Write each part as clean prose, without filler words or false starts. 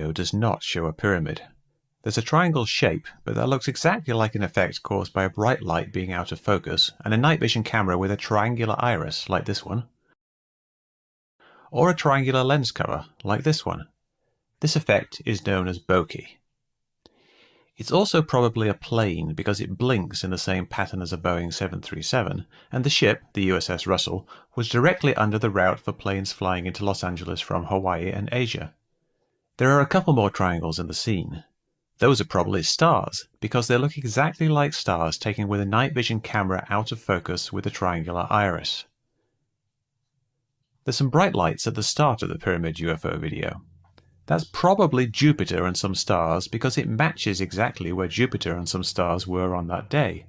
video does not show a pyramid. There's a triangle shape, but that looks exactly like an effect caused by a bright light being out of focus and a night vision camera with a triangular iris, like this one, or a triangular lens cover, like this one. This effect is known as bokeh. It's also probably a plane because it blinks in the same pattern as a Boeing 737, and the ship, the USS Russell, was directly under the route for planes flying into Los Angeles from Hawaii and Asia. There are a couple more triangles in the scene. Those are probably stars, because they look exactly like stars taken with a night vision camera out of focus with a triangular iris. There's some bright lights at the start of the pyramid UFO video. That's probably Jupiter and some stars because it matches exactly where Jupiter and some stars were on that day.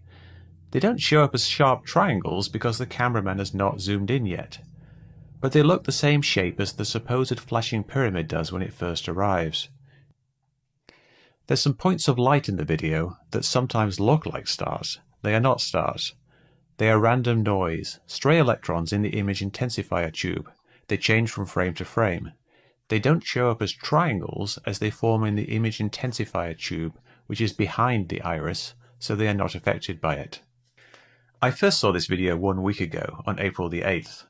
They don't show up as sharp triangles because the cameraman has not zoomed in yet. But they look the same shape as the supposed flashing pyramid does when it first arrives. There's some points of light in the video that sometimes look like stars. They are not stars. They are random noise, stray electrons in the image intensifier tube. They change from frame to frame. They don't show up as triangles as they form in the image intensifier tube, which is behind the iris, so they are not affected by it. I first saw this video 1 week ago, on April the 8th.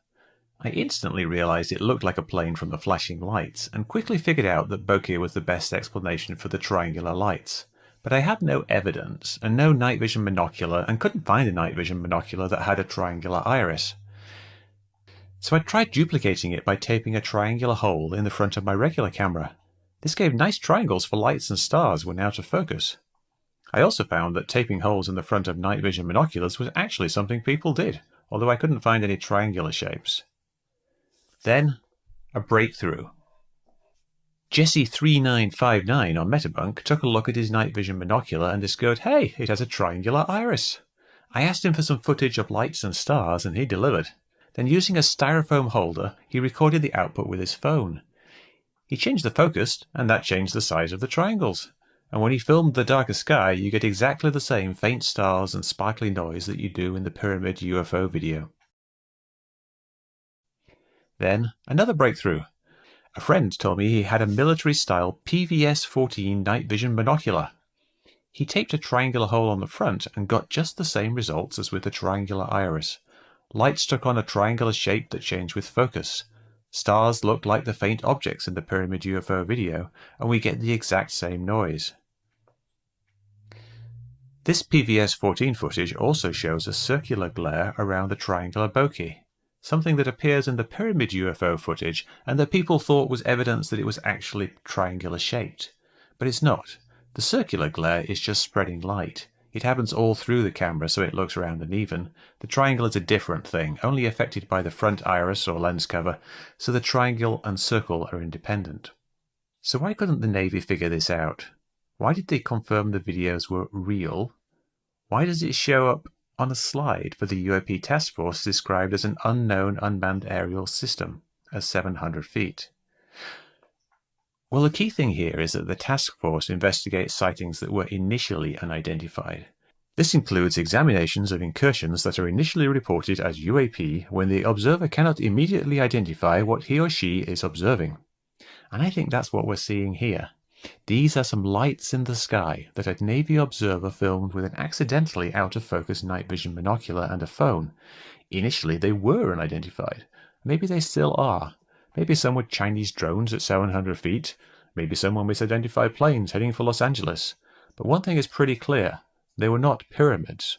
I instantly realized it looked like a plane from the flashing lights, and quickly figured out that bokeh was the best explanation for the triangular lights. But I had no evidence, and no night vision binocular, and couldn't find a night vision binocular that had a triangular iris. So I tried duplicating it by taping a triangular hole in the front of my regular camera. This gave nice triangles for lights and stars when out of focus. I also found that taping holes in the front of night vision binoculars was actually something people did, although I couldn't find any triangular shapes. Then, a breakthrough. Jesse3959 on Metabunk took a look at his night vision binocular and discovered, hey, it has a triangular iris. I asked him for some footage of lights and stars and he delivered. Then using a styrofoam holder, he recorded the output with his phone. He changed the focus, and that changed the size of the triangles. And when he filmed the darker sky, you get exactly the same faint stars and sparkly noise that you do in the pyramid UFO video. Then, another breakthrough. A friend told me he had a military-style PVS-14 night vision binocular. He taped a triangular hole on the front and got just the same results as with the triangular iris. Lights took on a triangular shape that changed with focus. Stars looked like the faint objects in the pyramid UFO video, and we get the exact same noise. This PVS-14 footage also shows a circular glare around the triangular bokeh, something that appears in the pyramid UFO footage and that people thought was evidence that it was actually triangular shaped. But it's not. The circular glare is just spreading light. It happens all through the camera so it looks round and even. The triangle is a different thing, only affected by the front iris or lens cover, so the triangle and circle are independent. So why couldn't the Navy figure this out? Why did they confirm the videos were real? Why does it show up on a slide for the UAP task force described as an unknown unmanned aerial system at 700 feet? Well, the key thing here is that the task force investigates sightings that were initially unidentified. This includes examinations of incursions that are initially reported as UAP when the observer cannot immediately identify what he or she is observing. And I think that's what we're seeing here. These are some lights in the sky that a Navy observer filmed with an accidentally out-of-focus night vision binocular and a phone. Initially they were unidentified. Maybe they still are. Maybe some were Chinese drones at 700 feet. Maybe someone misidentified planes heading for Los Angeles. But one thing is pretty clear. They were not pyramids.